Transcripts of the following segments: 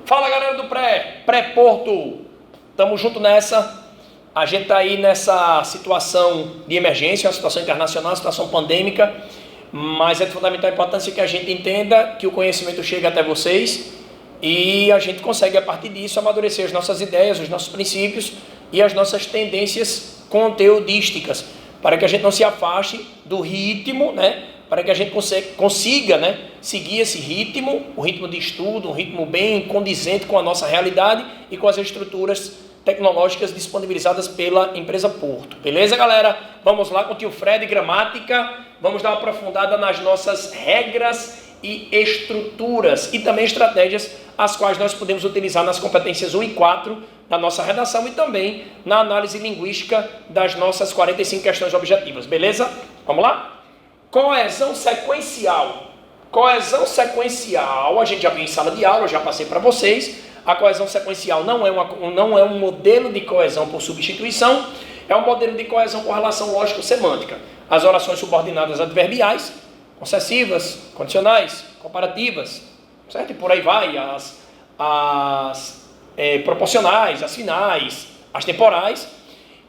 Fala galera do Pré-Porto, tamo junto nessa. A gente tá aí nessa situação de emergência, uma situação internacional, uma situação pandêmica, mas é de fundamental importância que a gente entenda que o conhecimento chega até vocês e a gente consegue a partir disso amadurecer as nossas ideias, os nossos princípios e as nossas tendências conteudísticas, para que a gente não se afaste do ritmo, para que a gente consiga seguir esse ritmo, o ritmo de estudo, um ritmo bem condizente com a nossa realidade e com as estruturas tecnológicas disponibilizadas pela empresa Porto. Beleza, galera? Vamos lá com o tio Fred, gramática. Vamos dar uma aprofundada nas nossas regras e estruturas e também estratégias as quais nós podemos utilizar nas competências 1 e 4 da nossa redação e também na análise linguística das nossas 45 questões objetivas. Beleza? Vamos lá? Coesão sequencial. Coesão sequencial, a gente já viu em sala de aula, eu já passei para vocês. A coesão sequencial não é um modelo de coesão por substituição, é um modelo de coesão por relação lógico-semântica. As orações subordinadas adverbiais, concessivas, condicionais, comparativas, certo? E por aí vai, as proporcionais, as finais, as temporais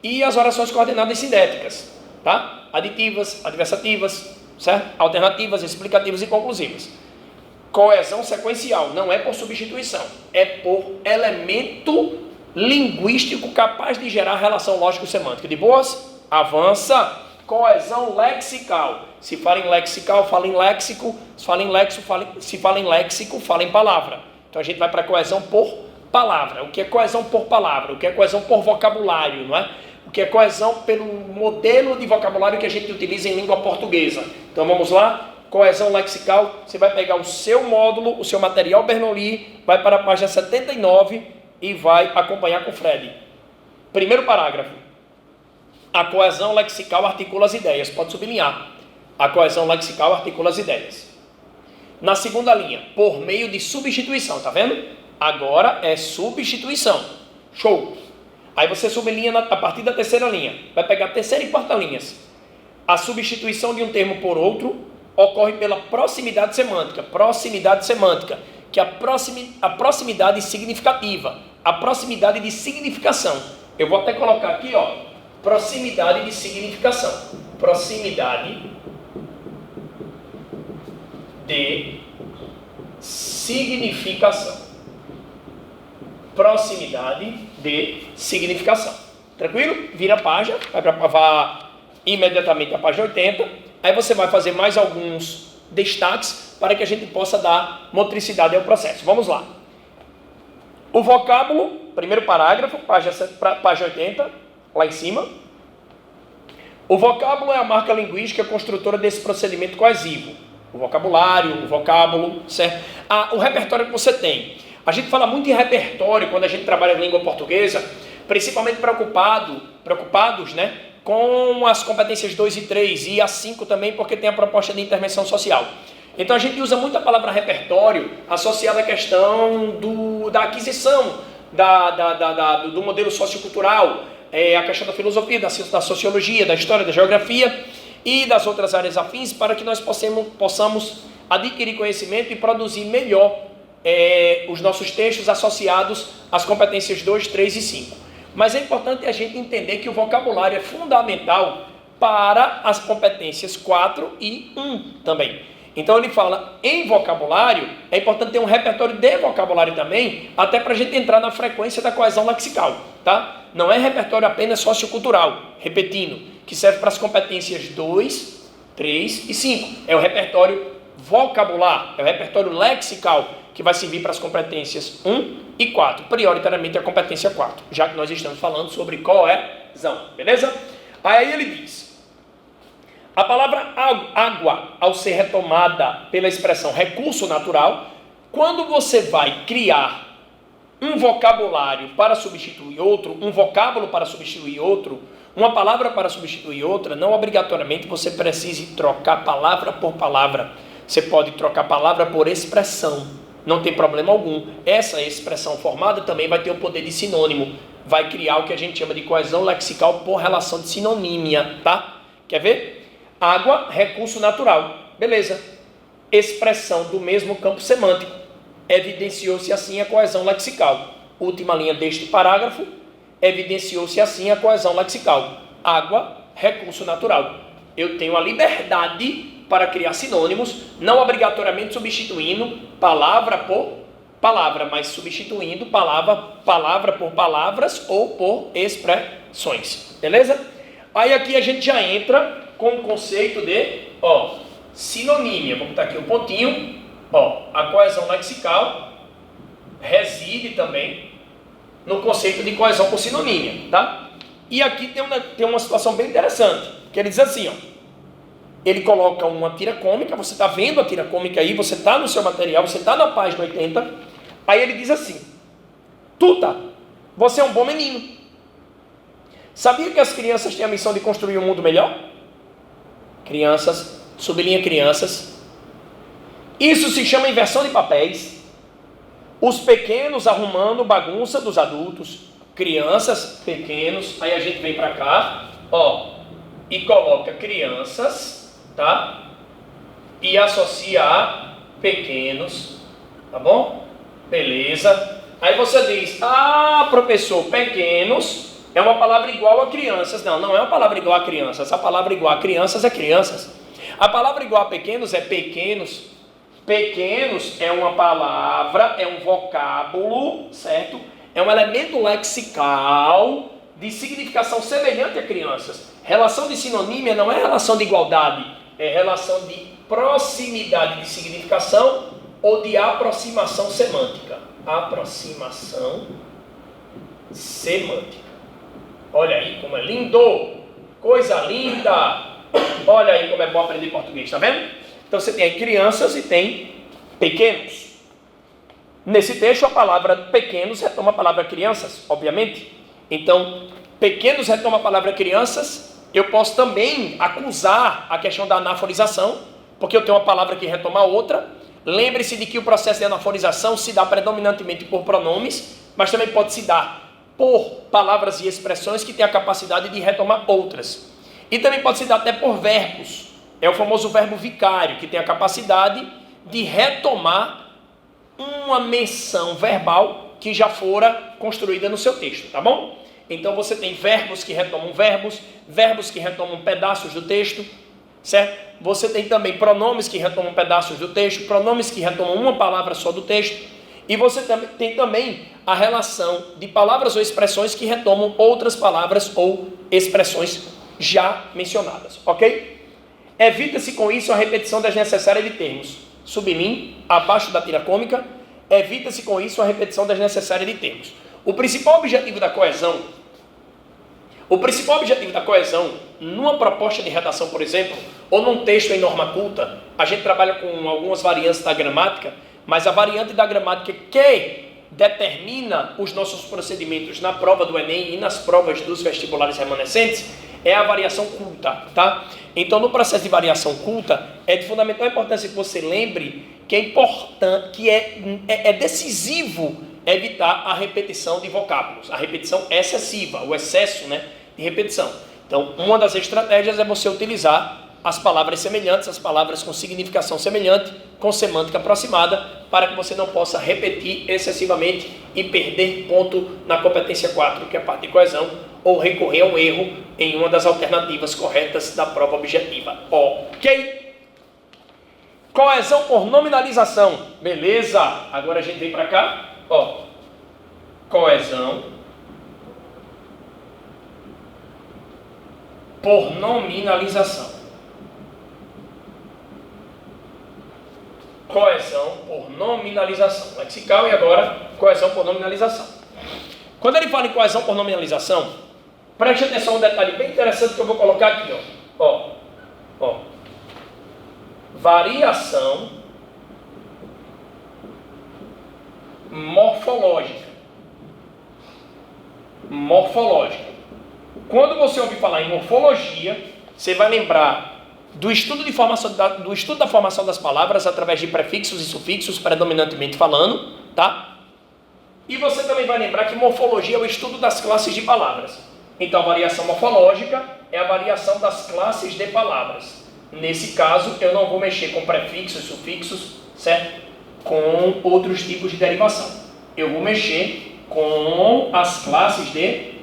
e as orações coordenadas sindéticas, tá? Aditivas, adversativas, certo? Alternativas, explicativas e conclusivas. Coesão sequencial não é por substituição, é por elemento linguístico capaz de gerar relação lógico-semântica. De boas? Avança. Coesão lexical. Se fala em lexical, fala em léxico. Se fala em léxico, fala em palavra. Então a gente vai para a coesão por palavra. O que é coesão por palavra? O que é coesão por vocabulário, não é? O que é coesão pelo modelo de vocabulário que a gente utiliza em língua portuguesa. Então vamos lá, coesão lexical, você vai pegar o seu módulo, o seu material Bernoulli, vai para a página 79 e vai acompanhar com o Fred. Primeiro parágrafo, a coesão lexical articula as ideias, pode sublinhar, a coesão lexical articula as ideias. Na segunda linha, por meio de substituição, tá vendo? Agora é substituição, show! Aí você sublinha a partir da terceira linha. Vai pegar a terceira e quarta linhas. A substituição de um termo por outro ocorre pela proximidade semântica. Proximidade semântica, que é a proximidade significativa. A proximidade de significação. Eu vou até colocar aqui, ó, proximidade de significação. Proximidade de significação. Proximidade de significação. Tranquilo? Vira a página, vai imediatamente a página 80. Aí você vai fazer mais alguns destaques para que a gente possa dar motricidade ao processo. Vamos lá. O vocábulo, primeiro parágrafo, página 80, lá em cima. O vocábulo é a marca linguística construtora desse procedimento coesivo. O vocabulário, o vocábulo, certo? O repertório que você tem. A gente fala muito em repertório quando a gente trabalha em língua portuguesa, principalmente preocupados, com as competências 2 e 3 e a 5 também, porque tem a proposta de intervenção social. Então a gente usa muito a palavra repertório associada à questão da aquisição do modelo sociocultural, a questão da filosofia, da sociologia, da história, da geografia e das outras áreas afins, para que nós possamos adquirir conhecimento e produzir melhor os nossos textos associados às competências 2, 3 e 5. Mas é importante a gente entender que o vocabulário é fundamental para as competências 4 e 1 também. Então ele fala em vocabulário, é importante ter um repertório de vocabulário também, até para a gente entrar na frequência da coesão lexical, tá? Não é repertório apenas sociocultural, repetindo, que serve para as competências 2, 3 e 5. É o repertório vocabular, é o repertório lexical, que vai servir para as competências 1 e 4, prioritariamente a competência 4, já que nós estamos falando sobre coesão, beleza? Aí ele diz, a palavra água, ao ser retomada pela expressão recurso natural, quando você vai criar um vocabulário para substituir outro, um vocábulo para substituir outro, uma palavra para substituir outra, não obrigatoriamente você precise trocar palavra por palavra, você pode trocar palavra por expressão. Não tem problema algum. Essa expressão formada também vai ter o poder de sinônimo. Vai criar o que a gente chama de coesão lexical por relação de sinonímia, tá? Quer ver? Água, recurso natural. Beleza. Expressão do mesmo campo semântico. evidenciou-se assim a coesão lexical. Última linha deste parágrafo, evidenciou-se assim a coesão lexical. Água, recurso natural. Eu tenho a liberdade para criar sinônimos, não obrigatoriamente substituindo palavra por palavra, mas substituindo palavra por palavras ou por expressões. Beleza? Aí aqui a gente já entra com o conceito de, sinonímia. Vamos botar aqui um pontinho. A coesão lexical reside também no conceito de coesão por sinonímia, tá? E aqui tem uma situação bem interessante, que ele diz assim, ele coloca uma tira cômica, você está vendo a tira cômica aí, você está no seu material, você está na página 80, aí ele diz assim, Tuta, você é um bom menino. Sabia que as crianças têm a missão de construir um mundo melhor? Crianças, sublinha crianças. Isso se chama inversão de papéis. Os pequenos arrumando bagunça dos adultos. Crianças, pequenos. Aí a gente vem para cá, e coloca crianças, tá? E associa a pequenos, tá bom? Beleza. Aí você diz, professor, pequenos é uma palavra igual a crianças. Não, não é uma palavra igual a crianças. A palavra igual a crianças é crianças. A palavra igual a pequenos é pequenos. Pequenos é uma palavra, é um vocábulo, certo? É um elemento lexical de significação semelhante a crianças. Relação de sinonímia não é relação de igualdade, é relação de proximidade de significação ou de aproximação semântica. Aproximação semântica. Olha aí como é lindo, coisa linda. Olha aí como é bom aprender português, tá vendo? Então você tem aí crianças e tem pequenos. Nesse texto a palavra pequenos retoma a palavra crianças, obviamente. Então, pequenos retoma a palavra crianças. Eu posso também acusar a questão da anaforização, porque eu tenho uma palavra que retoma a outra. Lembre-se de que o processo de anaforização se dá predominantemente por pronomes, mas também pode se dar por palavras e expressões que têm a capacidade de retomar outras. E também pode se dar até por verbos. É o famoso verbo vicário, que tem a capacidade de retomar uma menção verbal que já fora construída no seu texto, tá bom? Então você tem verbos que retomam verbos, verbos que retomam pedaços do texto, certo? Você tem também pronomes que retomam pedaços do texto, pronomes que retomam uma palavra só do texto, e você tem também a relação de palavras ou expressões que retomam outras palavras ou expressões já mencionadas, ok? Evita-se com isso a repetição desnecessária de termos. Sublinhe, abaixo da tira cômica, evita-se com isso a repetição desnecessária de termos. O principal objetivo da coesão, numa proposta de redação, por exemplo, ou num texto em norma culta, a gente trabalha com algumas variantes da gramática, mas a variante da gramática que determina os nossos procedimentos na prova do Enem e nas provas dos vestibulares remanescentes é a variação culta, tá? Então, no processo de variação culta, é de fundamental importância que você lembre que é importante, que é decisivo evitar a repetição de vocábulos, a repetição excessiva, o excesso, de repetição. Então, uma das estratégias é você utilizar as palavras semelhantes, as palavras com significação semelhante, com semântica aproximada, para que você não possa repetir excessivamente e perder ponto na competência 4, que é a parte de coesão, ou recorrer a um erro em uma das alternativas corretas da prova objetiva. Ok? Coesão por nominalização. Beleza? Agora a gente vem para cá. Coesão por nominalização. Coesão por nominalização. Lexical e agora coesão por nominalização. Quando ele fala em coesão por nominalização, preste atenção a um detalhe bem interessante que eu vou colocar aqui, Variação morfológica. Quando você ouvir falar em morfologia, você vai lembrar do estudo da formação das palavras através de prefixos e sufixos, predominantemente falando, tá? E você também vai lembrar que morfologia é o estudo das classes de palavras. Então, a variação morfológica é a variação das classes de palavras. Nesse caso, eu não vou mexer com prefixos e sufixos, certo? com outros tipos de derivação. Eu vou mexer com as classes de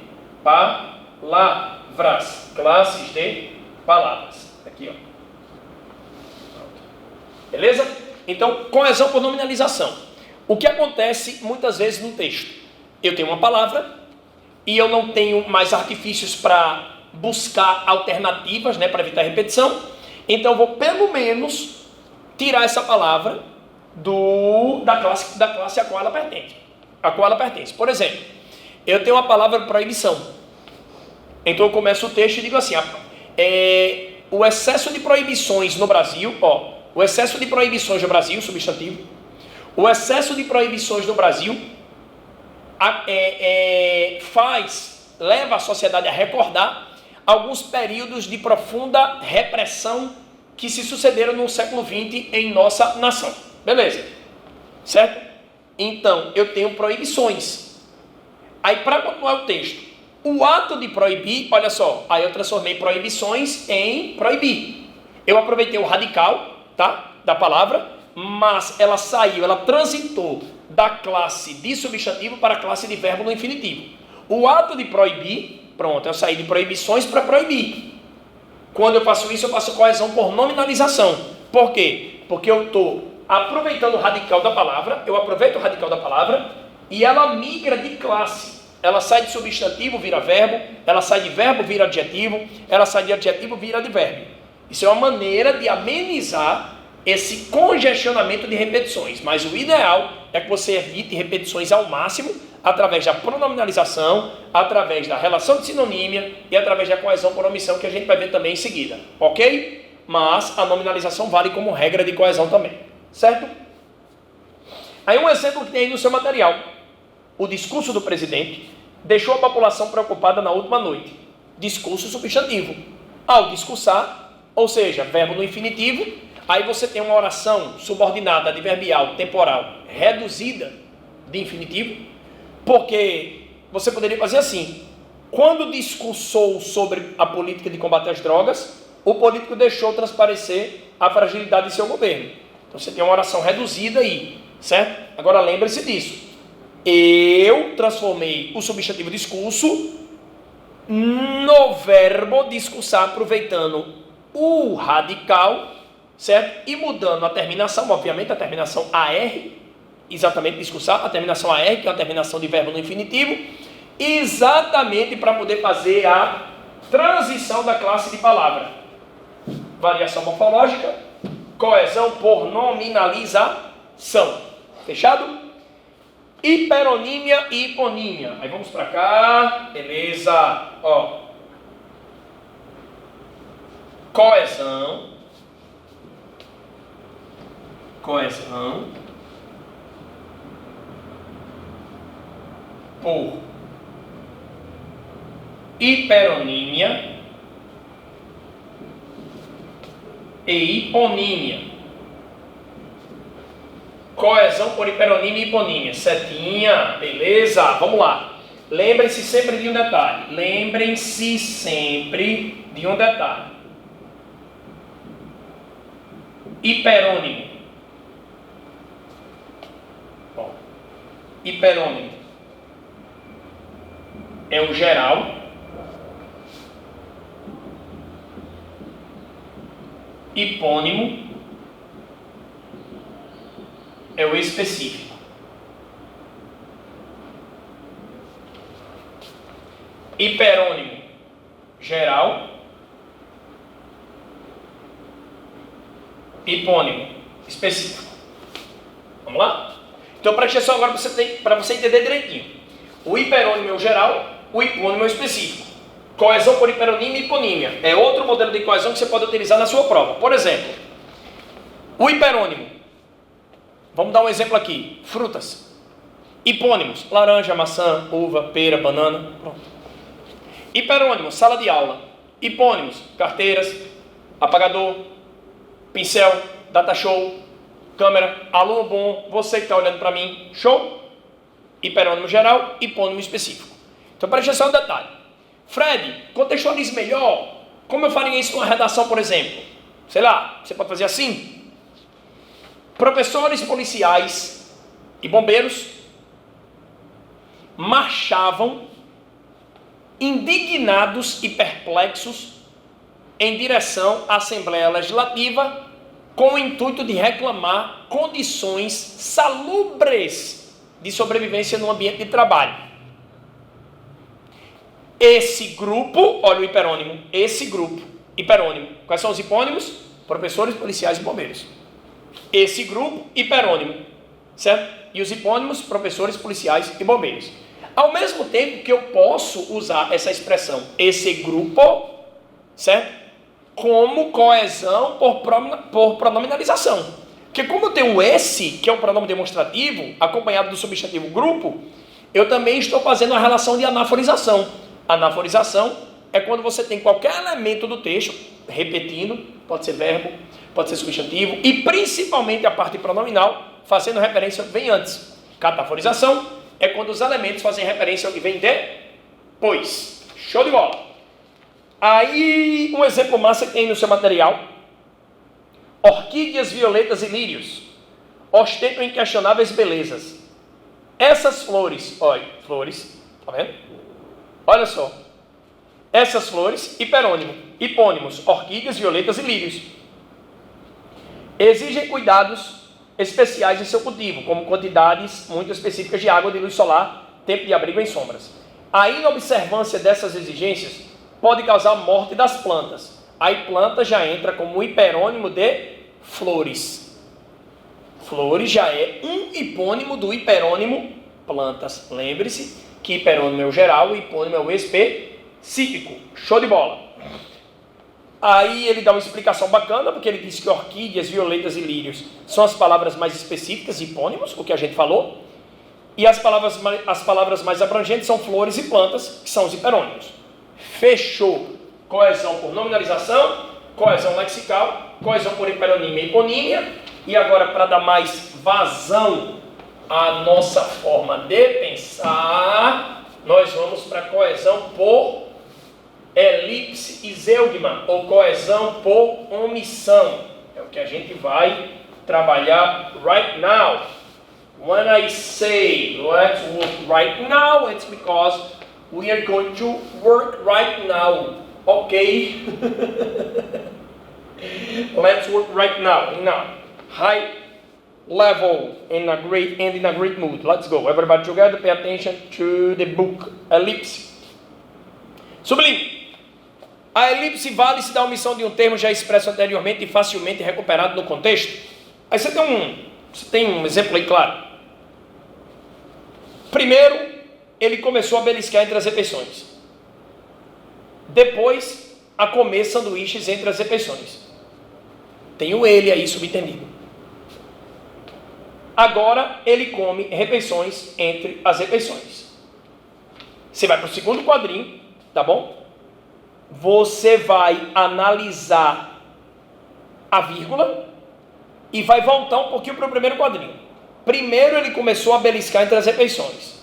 palavras. Classes de palavras. Aqui, ó. Beleza? Então, coesão por nominalização. O que acontece muitas vezes no texto? Eu tenho uma palavra e eu não tenho mais artifícios para buscar alternativas, né, para evitar repetição. Então, eu vou pelo menos tirar essa palavra da classe a qual ela pertence. Por exemplo, eu tenho uma palavra proibição. Então, eu começo o texto e digo assim, o excesso de proibições no Brasil, o excesso de proibições no Brasil, substantivo, o excesso de proibições no Brasil leva a sociedade a recordar alguns períodos de profunda repressão que se sucederam no século XX em nossa nação. Beleza? Certo? Então, eu tenho proibições. Aí, para continuar o texto, o ato de proibir, olha só, aí eu transformei proibições em proibir. Eu aproveitei o radical, tá, da palavra, mas ela transitou da classe de substantivo para a classe de verbo no infinitivo. O ato de proibir, pronto, eu saí de proibições para proibir. Quando eu faço isso, eu faço coesão por nominalização. Por quê? Porque eu estou aproveitando o radical da palavra, e ela migra de classe. Ela sai de substantivo, vira verbo, ela sai de verbo, vira adjetivo, ela sai de adjetivo, vira advérbio. Isso é uma maneira de amenizar esse congestionamento de repetições, mas o ideal é que você evite repetições ao máximo através da pronominalização, através da relação de sinonímia e através da coesão por omissão, que a gente vai ver também em seguida, ok? Mas a nominalização vale como regra de coesão também, certo? Aí um exemplo que tem aí no seu material: o discurso do presidente deixou a população preocupada na última noite. Discurso substantivo. Ao discursar, ou seja, verbo no infinitivo, aí você tem uma oração subordinada, adverbial, temporal, reduzida de infinitivo, porque você poderia fazer assim: quando discursou sobre a política de combate às drogas, o político deixou transparecer a fragilidade de seu governo. Então você tem uma oração reduzida aí, certo? Agora lembre-se disso. Eu transformei o substantivo discurso no verbo discursar, aproveitando o radical, certo? E mudando a terminação, obviamente a terminação AR, exatamente discursar, a terminação AR, que é a terminação de verbo no infinitivo, exatamente para poder fazer a transição da classe de palavra. Variação morfológica, coesão por nominalização. Fechado? Hiperonímia e hiponímia. Aí vamos para cá, beleza. Ó. Coesão por hiperonímia e hiponímia. Coesão por hiperonímia e hiponímia. Setinha, beleza? Vamos lá. Lembrem-se sempre de um detalhe. Hiperônimo. Bom, hiperônimo é o geral. Hipônimo é o específico. Hiperônimo, geral. Hipônimo, específico. Vamos lá? Então preste atenção agora para você entender direitinho. O hiperônimo é o geral, o hipônimo é o específico. Coesão por hiperonímia e hiponímia é outro modelo de coesão que você pode utilizar na sua prova. Por exemplo, o hiperônimo. Vamos dar um exemplo aqui. Frutas. Hipônimos: laranja, maçã, uva, pera, banana. Pronto. Hiperônimo: sala de aula. Hipônimos: carteiras, apagador, pincel, data show, câmera, aluno bom, você que está olhando para mim, show? Hiperônimo geral, hipônimo específico. Então preste atenção no detalhe. Fred, contextualize melhor. Como eu faria isso numa redação, por exemplo? Sei lá, você pode fazer assim. Professores policiais e bombeiros marchavam indignados e perplexos em direção à Assembleia Legislativa com o intuito de reclamar condições salubres de sobrevivência no ambiente de trabalho. Esse grupo, olha o hiperônimo, esse grupo, hiperônimo. Quais são os hipônimos? Professores, policiais e bombeiros. Esse grupo, hiperônimo, certo? E os hipônimos, professores, policiais e bombeiros. Ao mesmo tempo que eu posso usar essa expressão, esse grupo, certo? Como coesão por pronominalização. Porque como eu tenho esse, que é o pronome demonstrativo, acompanhado do substantivo grupo, eu também estou fazendo a relação de anaforização. Anaforização é quando você tem qualquer elemento do texto, repetindo, pode ser verbo, pode ser substantivo, e principalmente a parte pronominal, fazendo referência ao que vem antes. Cataforização é quando os elementos fazem referência ao que vem depois. Show de bola! Aí, um exemplo massa que tem no seu material. Orquídeas, violetas e lírios ostentam inquestionáveis belezas. Essas flores, olha, flores, tá vendo? Olha só. Essas flores, hipônimos, orquídeas, violetas e lírios, exigem cuidados especiais em seu cultivo, como quantidades muito específicas de água, de luz solar, tempo de abrigo em sombras. A inobservância dessas exigências pode causar a morte das plantas. Aí planta já entra como hiperônimo de flores. Flores já é um hipônimo do hiperônimo plantas. Lembre-se que hiperônimo é o geral e hipônimo é o específico. Show de bola! Aí ele dá uma explicação bacana, porque ele diz que orquídeas, violetas e lírios são as palavras mais específicas, hipônimos, o que a gente falou, e as palavras mais abrangentes são flores e plantas, que são os hiperônimos. Fechou. Coesão por nominalização, coesão lexical, coesão por hiperonímia e hiponímia, e agora, para dar mais vazão à nossa forma de pensar, nós vamos para coesão por elipse e zeugma, ou coesão por omissão. É o que a gente vai trabalhar right now. When I say let's work right now, it's because we are going to work right now. Okay? Let's work right now. In a high level, in a great mood. Let's go. Everybody together, pay attention to the book. Elipse. Sublime. A elipse vale-se da omissão de um termo já expresso anteriormente e facilmente recuperado no contexto. Aí você tem um exemplo aí claro. Primeiro, ele começou a beliscar entre as refeições. Depois, a comer sanduíches entre as refeições. Tem o ele aí subentendido. Agora, ele come refeições entre as refeições. Você vai para o segundo quadrinho, tá bom? Você vai analisar a vírgula e vai voltar um pouquinho para o primeiro quadrinho. Primeiro ele começou a beliscar entre as refeições.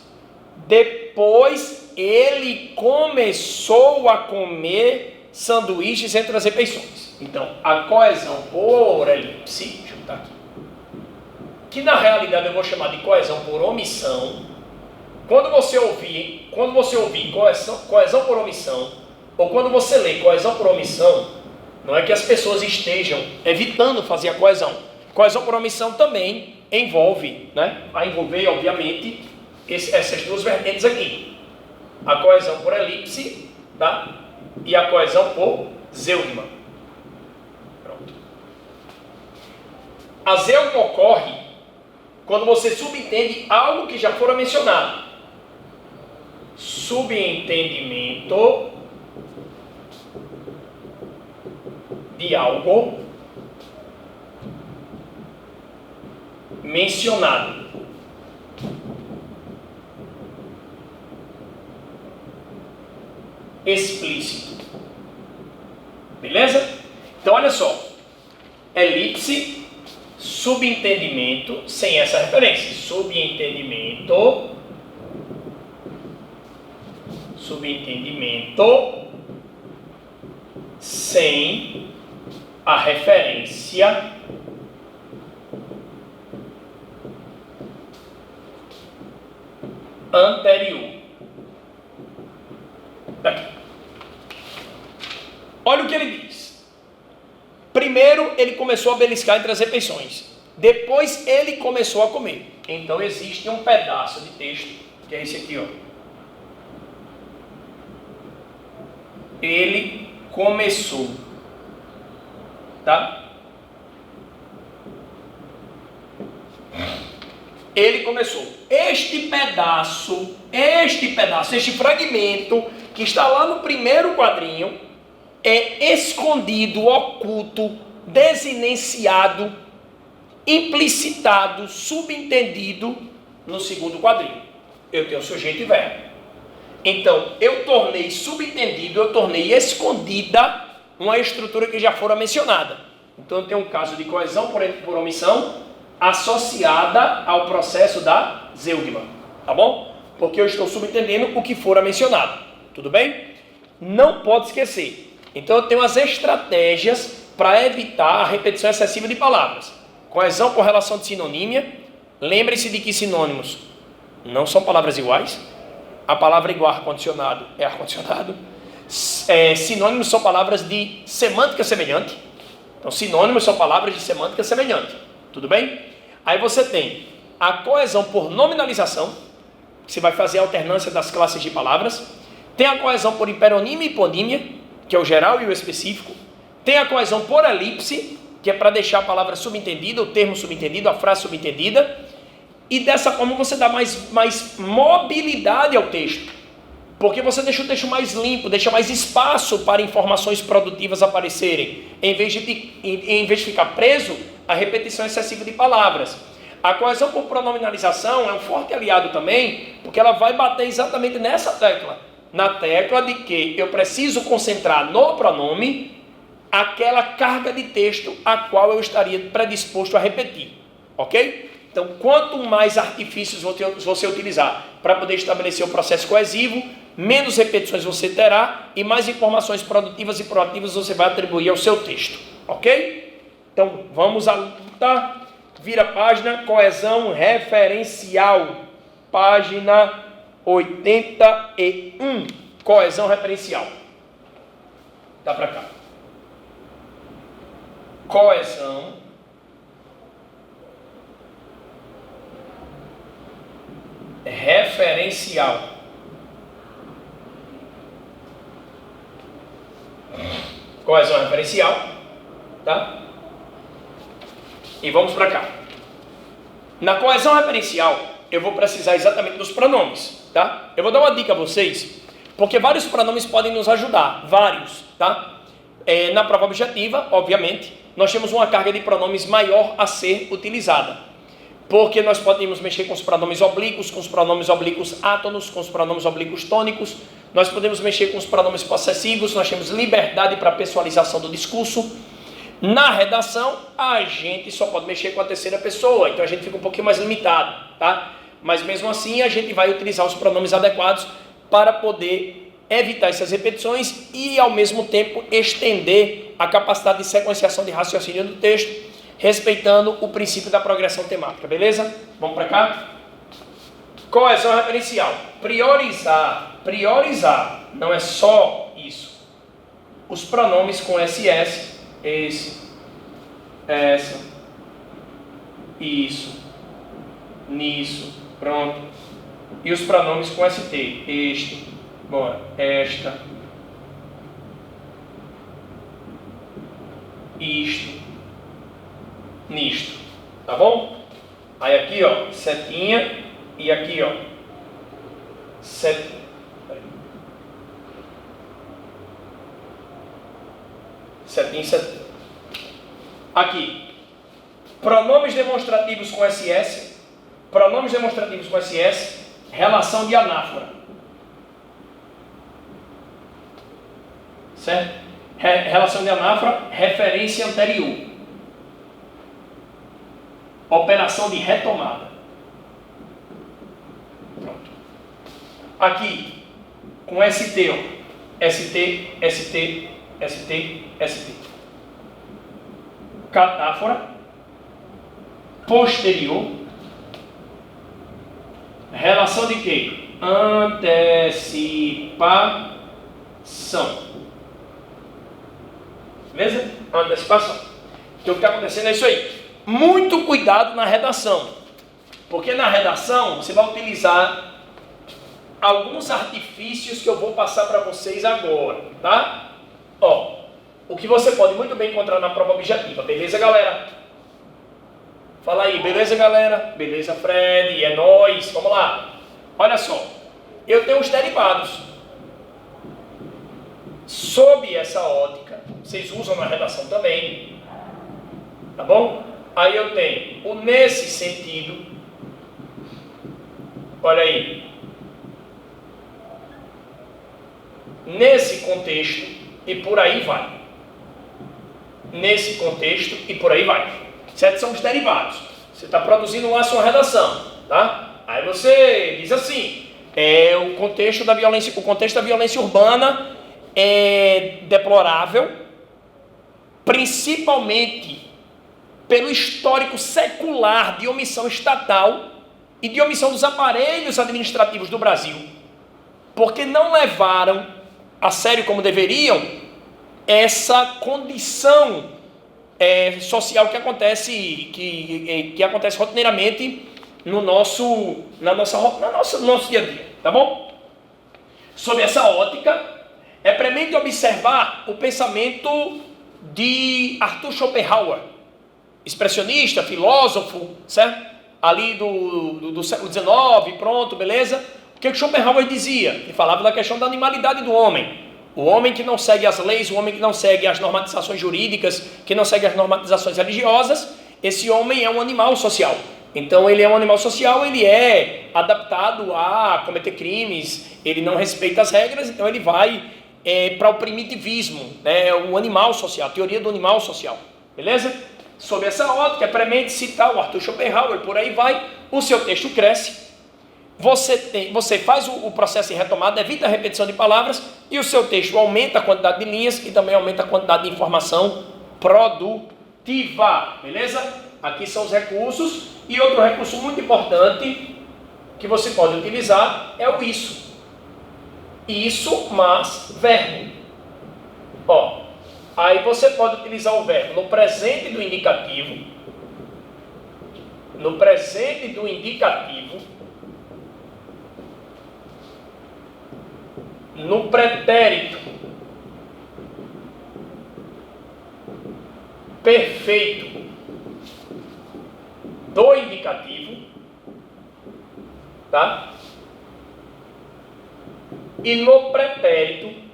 Depois ele começou a comer sanduíches entre as refeições. Então, a coesão por elipse, deixa eu botar aqui, que na realidade eu vou chamar de coesão por omissão. Quando você ouvir coesão por omissão, ou quando você lê coesão por omissão, não é que as pessoas estejam evitando fazer a coesão. Coesão por omissão também envolve, vai envolver, obviamente, essas duas vertentes aqui. A coesão por elipse, tá? E a coesão por zeugma. Pronto. A zeugma ocorre quando você subentende algo que já fora mencionado. Subentendimento de algo mencionado. Explícito. Beleza? Então olha só. Elipse, subentendimento, sem essa referência. Subentendimento sem a referência anterior. Aqui. Olha o que ele diz. Primeiro ele começou a beliscar entre as refeições. Depois ele começou a comer. Então existe um pedaço de texto, que é esse aqui, ó. Ele começou. Tá? Ele começou. Este fragmento que está lá no primeiro quadrinho é escondido, oculto, desinenciado, implicitado, subentendido no segundo quadrinho. Eu tenho sujeito e verbo. Então, eu tornei subentendido, eu tornei escondida uma estrutura que já fora mencionada. Então, eu tenho um caso de coesão por omissão associada ao processo da Zeugman, tá bom? Porque eu estou subentendendo o que fora mencionado, tudo bem? Não pode esquecer. Então, eu tenho as estratégias para evitar a repetição excessiva de palavras. Coesão com relação de sinonímia. Lembre-se de que sinônimos não são palavras iguais. A palavra igual a ar-condicionado é ar-condicionado. Sinônimos são palavras de semântica semelhante. Então, sinônimos são palavras de semântica semelhante. Tudo bem? Aí você tem a coesão por nominalização, que você vai fazer a alternância das classes de palavras. Tem a coesão por hiperonímia e hiponímia, que é o geral e o específico. Tem a coesão por elipse, que é para deixar a palavra subentendida, o termo subentendido, a frase subentendida. E dessa forma você dá mais mobilidade ao texto. Porque você deixa o texto mais limpo, deixa mais espaço para informações produtivas aparecerem, em vez de ficar preso à repetição excessiva de palavras. A coesão por pronominalização é um forte aliado também, porque ela vai bater exatamente nessa tecla. Na tecla de que eu preciso concentrar no pronome aquela carga de texto a qual eu estaria predisposto a repetir. Ok? Então, quanto mais artifícios você utilizar para poder estabelecer o processo coesivo, menos repetições você terá e mais informações produtivas e proativas você vai atribuir ao seu texto. Ok? Então, vamos à luta. Vira a página, coesão referencial. Página 81. Coesão referencial. Dá para cá. Coesão referencial. Coesão referencial, tá? E vamos para cá. Na coesão referencial, eu vou precisar exatamente dos pronomes, tá? Eu vou dar uma dica a vocês, porque vários pronomes podem nos ajudar, vários, tá? Na prova objetiva, obviamente, nós temos uma carga de pronomes maior a ser utilizada. Porque nós podemos mexer com os pronomes oblíquos, com os pronomes oblíquos átonos, com os pronomes oblíquos tônicos. Nós podemos mexer com os pronomes possessivos, nós temos liberdade para pessoalização do discurso. Na redação, a gente só pode mexer com a terceira pessoa, então a gente fica um pouquinho mais limitado, tá? Mas mesmo assim, a gente vai utilizar os pronomes adequados para poder evitar essas repetições e, ao mesmo tempo, estender a capacidade de sequenciação de raciocínio do texto, respeitando o princípio da progressão temática, beleza? Vamos para cá? Coesão referencial. Priorizar não é só isso. Os pronomes com SS, esse, essa, isso, nisso, pronto. E os pronomes com ST, este, bora, esta, isto, nisto, tá bom? Aí aqui, ó, setinha, e aqui, ó, setinha. Setinha. Aqui, pronomes demonstrativos com SS, relação de anáfora, certo? Relação de anáfora, referência anterior, operação de retomada. Pronto. Aqui, com ST, ó, ST, catáfora, posterior, relação de quê? antecipação. Beleza? Antecipação. Então o que está acontecendo é isso aí. Muito cuidado na redação. Porque na redação você vai utilizar alguns artifícios que eu vou passar para vocês agora, tá? Ó, o que você pode muito bem encontrar na prova objetiva. Beleza, galera? Fala aí, beleza, galera? Beleza, Fred? É nóis. Vamos lá. Olha só. Eu tenho os derivados. Sob essa ótica, vocês usam na redação também. Tá bom? Aí eu tenho o nesse sentido. Olha aí. Nesse contexto e por aí vai. Nesse contexto e por aí vai. Certo? São os derivados. Você está produzindo lá a sua redação, tá? Aí você diz assim, o contexto da violência urbana é deplorável, principalmente pelo histórico secular de omissão estatal e de omissão dos aparelhos administrativos do Brasil, porque não levaram a sério como deveriam essa condição social que acontece rotineiramente no nosso dia a dia, tá bom? Sob essa ótica, é premente observar o pensamento de Arthur Schopenhauer, expressionista, filósofo, certo? Ali do século XIX, pronto, beleza? O que Schopenhauer dizia? Ele falava da questão da animalidade do homem. O homem que não segue as leis, o homem que não segue as normatizações jurídicas, que não segue as normatizações religiosas, esse homem é um animal social. Então ele é um animal social, ele é adaptado a cometer crimes, ele não respeita as regras, então ele vai para o primitivismo, né? O animal social, a teoria do animal social, beleza? Sob essa ótica, é premente citar o Arthur Schopenhauer, por aí vai, o seu texto cresce, você faz o processo de retomada, evita a repetição de palavras, e o seu texto aumenta a quantidade de linhas e também aumenta a quantidade de informação produtiva, beleza? Aqui são os recursos, e outro recurso muito importante que você pode utilizar é o isso. Isso, mas, verbo. Ó, aí você pode utilizar o verbo no presente do indicativo, no pretérito perfeito do indicativo, tá? E no pretérito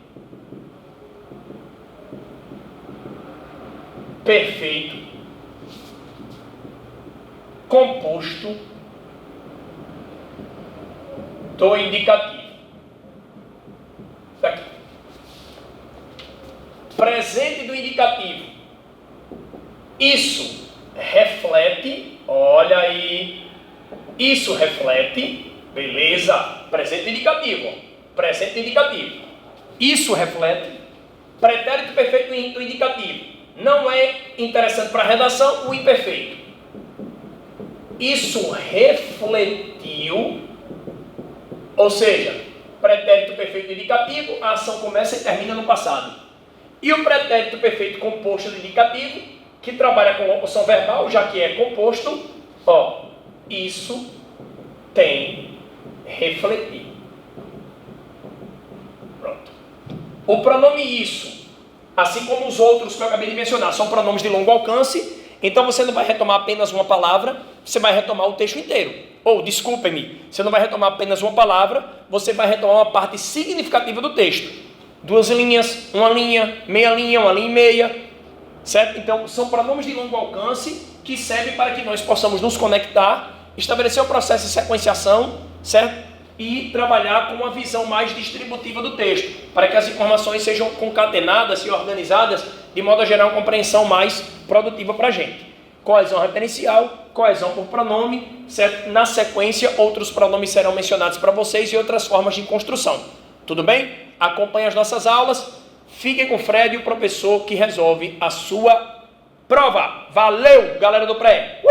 perfeito composto do indicativo. Daqui. Presente do indicativo. Isso reflete, olha aí, isso reflete, beleza, presente indicativo, presente indicativo. Isso reflete, pretérito perfeito do indicativo. Não é interessante para a redação o imperfeito. Isso refletiu, ou seja, pretérito perfeito do indicativo, a ação começa e termina no passado. E o pretérito perfeito composto do indicativo, que trabalha com locução verbal, já que é composto, ó, isso tem refletir. Pronto. O pronome isso, assim como os outros que eu acabei de mencionar, são pronomes de longo alcance, então você não vai retomar apenas uma palavra, você vai retomar o texto inteiro. Ou, desculpe-me, você não vai retomar apenas uma palavra, você vai retomar uma parte significativa do texto. 2 linhas, uma linha e meia, certo? Então, são pronomes de longo alcance que servem para que nós possamos nos conectar, estabelecer o processo de sequenciação, certo? E trabalhar com uma visão mais distributiva do texto, para que as informações sejam concatenadas e organizadas de modo a gerar uma compreensão mais produtiva para a gente. Coesão referencial, coesão por pronome, certo? Na sequência, outros pronomes serão mencionados para vocês e outras formas de construção. Tudo bem? Acompanhe as nossas aulas. Fiquem com o Fred, o professor que resolve a sua prova. Valeu, galera do pré!